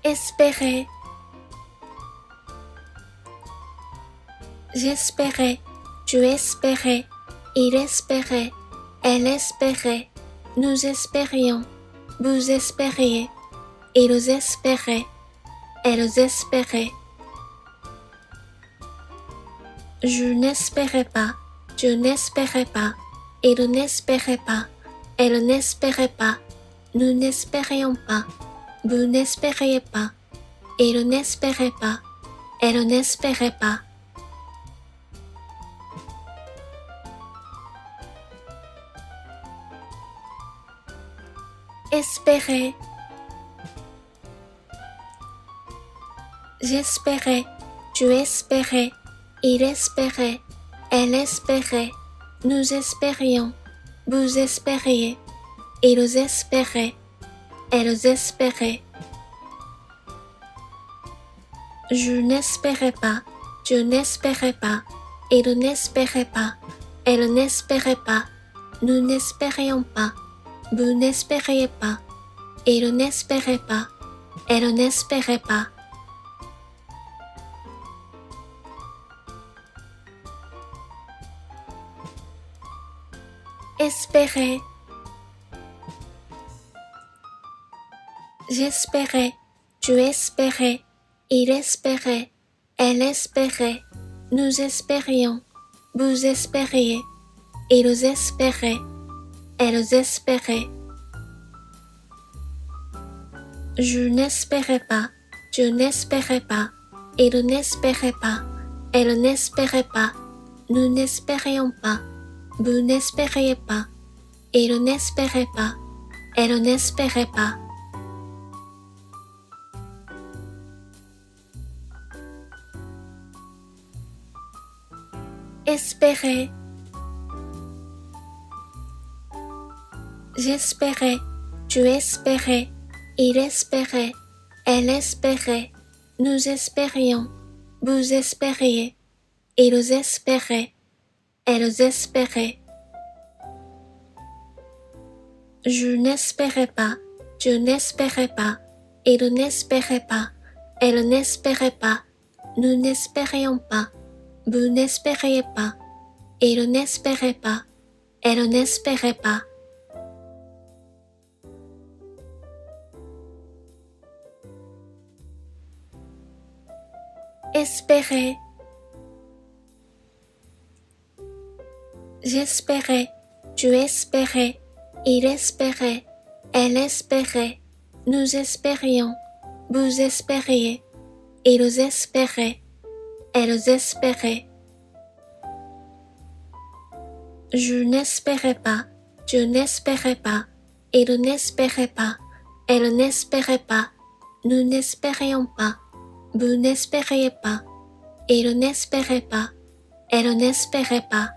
espérer, j'espérais, tu espérais, il espérait, elle espérait, nous espérions, vous espériez, ils espéraient, elles espéraient. Je n'espérais pas, tu n'espérais pas, il n'espérait pas, elle n'espérait pas, nous n'espérions pas, vous n'espériez pas, il n'espérait pas, elle n'espérait pas. Espérer, j'espérais, tu espérais, il espérait, elle espérait, nous espérions, vous espériez, ils espéraient, elles espéraient. Je n'espérais pas, tu n'espérais pas, il n'espérait pas, elle n'espérait pas, nous n'espérions pas, vous n'espériez pas, il n'espérait pas, elle n'espérait pas. Espérer, j'espérais, tu espérais, il espérait, elle espérait, nous espérions, vous espériez, ils espéraient, elles espéraient. Je n'espérais pas, tu n'espérais pas, il n'espérait pas, elle n'espérait pas, nous n'espérions pas, vous n'espériez pas, il n'espérait pas, elle n'espérait pas. Espérer, j'espérais, tu espérais, il espérait, elle espérait, nous espérions, vous espériez, ils espéraient, elles espéraient. Je n'espérais pas, tu n'espérais pas, il n'espérait pas, elle n'espérait pas, nous n'espérions pas, vous n'espériez pas, il n'espérait pas, elle n'espérait pas. Espérer, j'espérais, tu espérais, il espérait, elle espérait, nous espérions, vous espériez, ils espéraient, elles espéraient. Je n'espérais pas, tu n'espérais pas, il n'espérait pas, elle n'espérait pas, nous n'espérions pas, vous n'espériez pas, il n'espérait pas, elle n'espérait pas.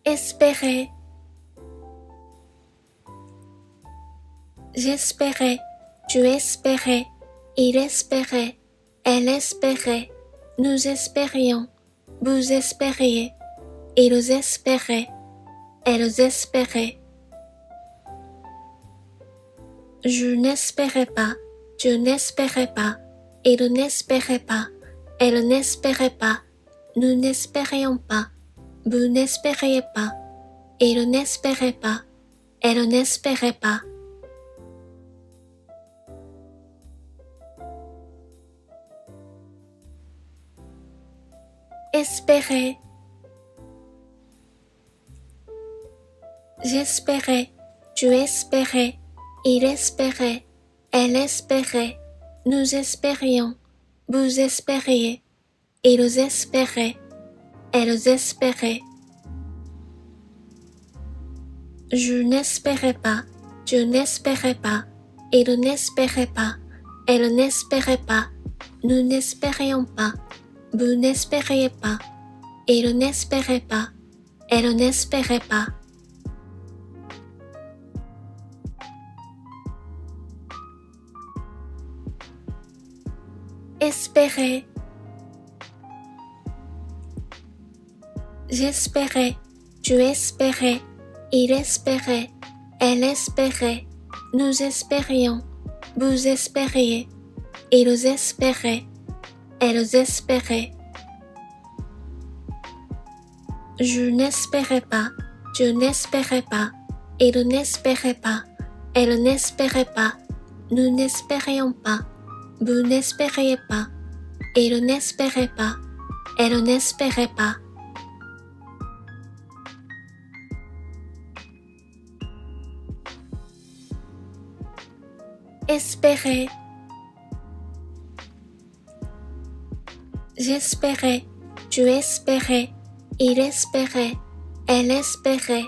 Espérer, j'espérais, tu espérais, il espérait, elle espérait, nous espérions, vous espériez, ils espéraient, elles espéraient. Je n'espérais pas, tu n'espérais pas, il n'espérait pas, elle n'espérait pas, nous n'espérions pas, vous n'espériez pas, il n'espérait pas, elle n'espérait pas. Espérer, j'espérais, tu espérais, il espérait, elle espérait, nous espérions, vous espériez, ils espéraient, elles espéraient. Je n'espérais pas, tu n'espérais pas, il n'espérait pas, elle n'espérait pas, nous n'espérions pas, vous n'espériez pas, il n'espérait pas, elle n'espérait pas. Espérer, j'espérais, tu espérais, il espérait, elle espérait, nous espérions, vous espériez, ils espéraient, elles espéraient. Je n'espérais pas, je n'espérais pas, il n'espérait pas, elle n'espérait pas, nous n'espérions pas, vous n'espériez pas, il n'espérait pas, elle n'espérait pas. Espérer. J'espérais, tu espérais, il espérait, elle espérait,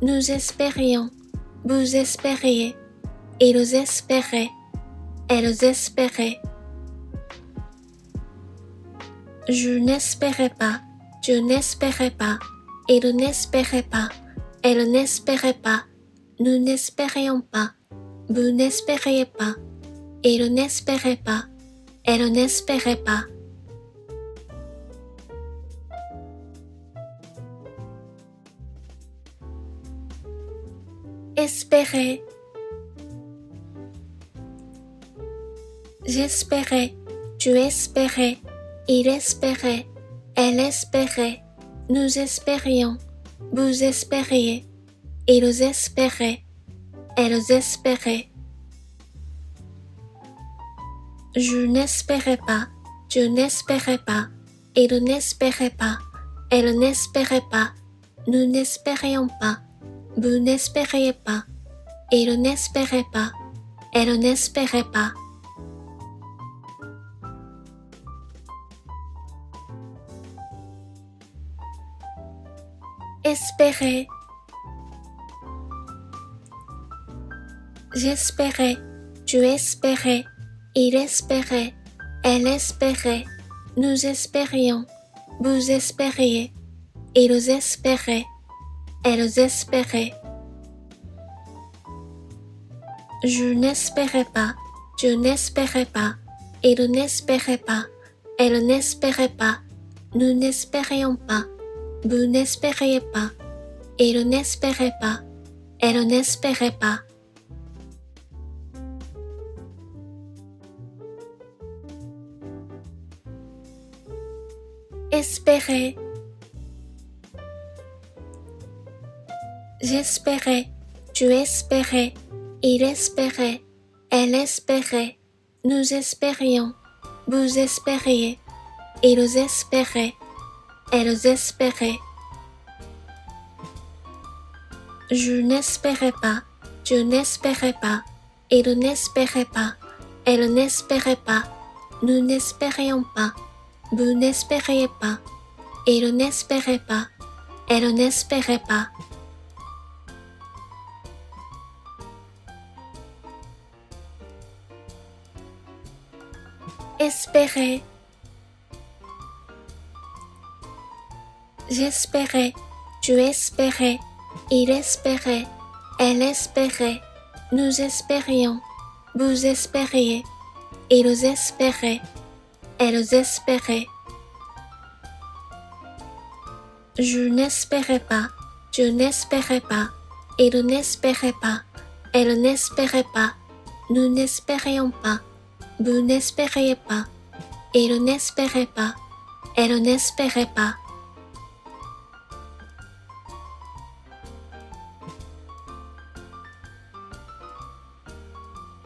nous espérions, vous espériez, ils espéraient, elles espéraient. Je n'espérais pas, je n'espérais pas, il n'espérait pas, elle n'espérait pas, nous n'espérions pas, vous n'espériez pas, il n'espérait pas, elle n'espérait pas. Espérer. J'espérais, tu espérais, il espérait, elle espérait, nous espérions, vous espériez, ils espéraient, elles espéraient. Je n'espérais pas, je n'espérais pas, il n'espérait pas, elle n'espérait pas, nous n'espérions pas, vous n'espériez pas, il n'espérait pas, elle n'espérait pas. Espérer. J'espérais, tu espérais, il espérait, elle espérait, nous espérions, vous espériez, ils espéraient, elles espéraient. Je n'espérais pas, je n'espérais pas, il n'espérait pas, elle n'espérait pas, nous n'espérions pas, vous n'espériez pas, il n'espérait pas, elle n'espérait pas. Espérer. J'espérais, tu espérais, il espérait, elle espérait, nous espérions, vous espériez, ils espéraient, elles espéraient. Je n'espérais pas, je n'espérais pas, il n'espérait pas, elle n'espérait pas, nous n'espérions pas, vous n'espériez pas, il n'espérait pas, elle n'espérait pas. Espérer. J'espérais, tu espérais, il espérait, elle espérait, nous espérions, vous espériez, ils espéraient, elles espéraient. Je n'espérais pas, je n'espérais pas, il n'espérait pas, elle n'espérait pas, nous n'espérions pas, vous n'espériez pas, il n'espérait pas, elle n'espérait pas.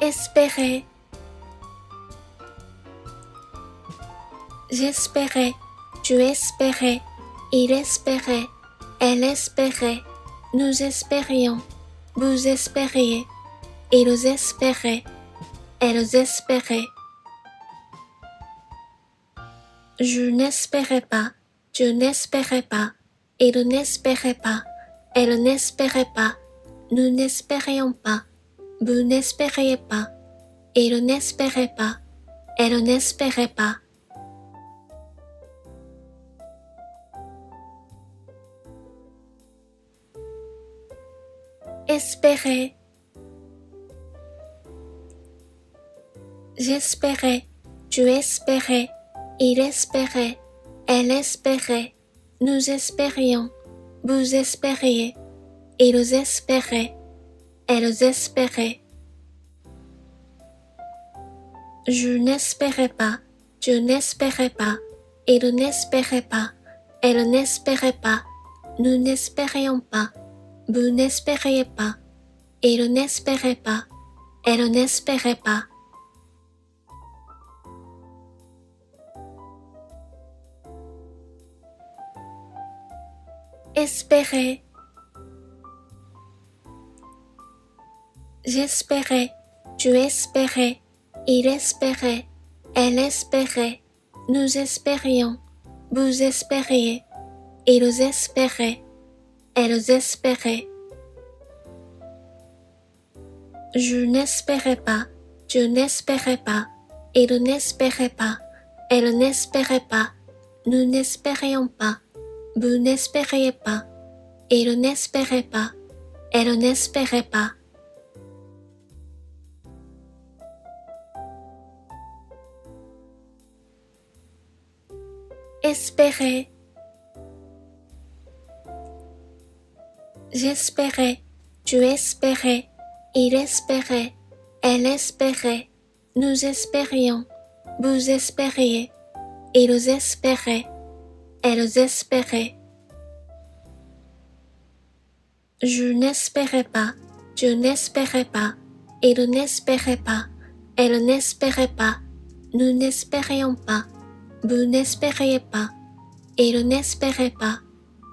Espérer. J'espérais, tu espérais, il espérait, elle espérait, nous espérions, vous espériez, ils espéraient, elles espéraient. Je n'espérais pas, je n'espérais pas, il n'espérait pas, elle n'espérait pas, nous n'espérions pas, vous n'espériez pas, il n'espérait pas, elle n'espérait pas. Espérer. J'espérais, tu espérais, il espérait, elle espérait, nous espérions, vous espériez, ils espéraient, elles espéraient. Je n'espérais pas, je n'espérais pas, il n'espérait pas, elle n'espérait pas, nous n'espérions pas, vous n'espériez pas, il n'espérait pas, elle n'espérait pas. Espérer. J'espérais, tu espérais, il espérait, elle espérait, nous espérions, vous espériez, ils espéraient, elles espéraient. Je n'espérais pas, tu n'espérais pas, il n'espérait pas, elle n'espérait pas, nous n'espérions pas, vous n'espériez pas, il n'espérait pas, elle n'espérait pas. Espérer. J'espérais, tu espérais, il espérait, elle espérait, nous espérions, vous espériez, ils espéraient, elles espéraient. Je n'espérais pas, tu n'espérais pas, il n'espérait pas, elle n'espérait pas, nous n'espérions pas, vous n'espériez pas, il n'espérait pas,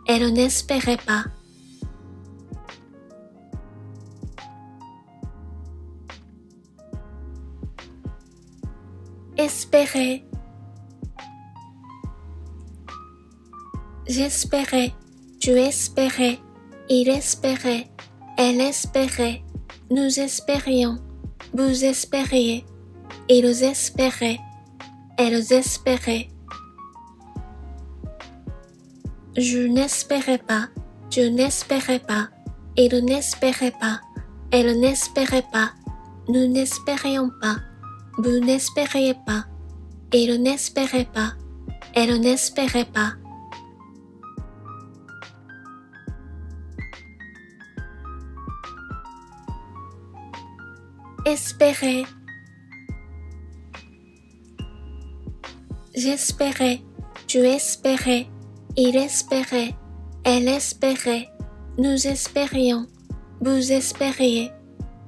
elle n'espérait pas. Espérer. J'espérais, tu espérais, il espérait, elle espérait, nous espérions, vous espériez, ils espéraient, elles espéraient. Je n'espérais pas, tu n'espérais pas, il n'espérait pas, elle n'espérait pas, nous n'espérions pas, vous n'espériez pas, il n'espérait pas, elle n'espérait pas. Espérer. J'espérais, tu espérais, il espérait, elle espérait, nous espérions, vous espériez,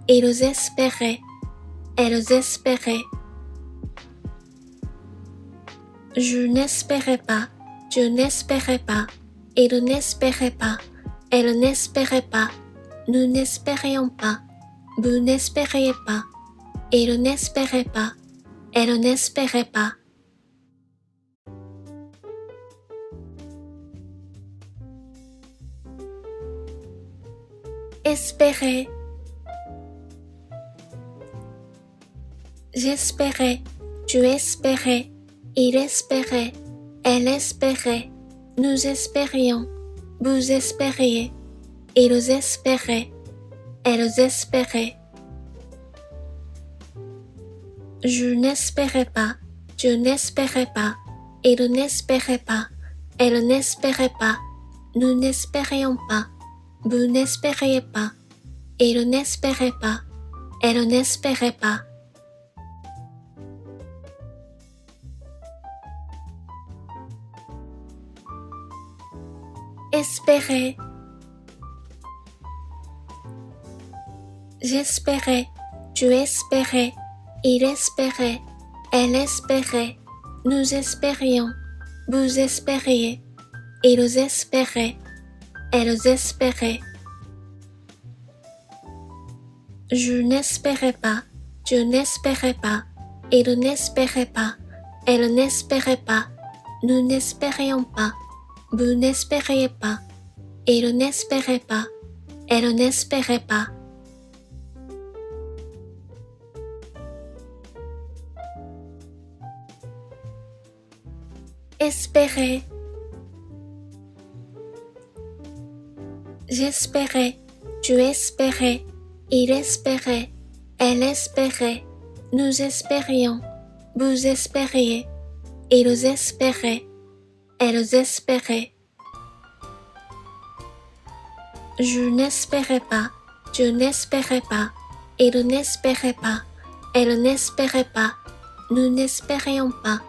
ils espéraient, elles espéraient. Je n'espérais pas, tu n'espérais pas, il n'espérait pas, elle n'espérait pas, nous n'espérions pas, vous n'espériez pas, il n'espérait pas, elle n'espérait pas. Espérer. J'espérais, tu espérais, il espérait, elle espérait, nous espérions, vous espériez, ils espéraient, elles espéraient. Je n'espérais pas, tu n'espérais pas, il n'espérait pas, elle n'espérait pas, nous n'espérions pas, vous n'espériez pas, il n'espérait pas, elle n'espérait pas. Espérer. J'espérais, tu espérais, il espérait, elle espérait, nous espérions, vous espériez, ils espéraient, elles espéraient. Je n'espérais pas, tu n'espérais pas, il n'espérait pas, elle n'espérait pas, nous n'espérions pas, vous n'espériez pas, il n'espérait pas, elle n'espérait pas. Espérer. J'espérais, tu espérais, il espérait, elle espérait, nous espérions, vous espériez, ils espéraient, elles espéraient. Je n'espérais pas. Je n'espérais pas. Il n'espérait pas. Elle n'espérait pas. Nous n'espérions pas.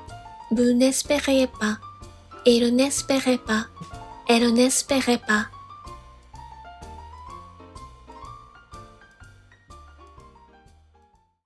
Vous n'espériez pas. Il n'espérait pas. Elle n'espérait pas.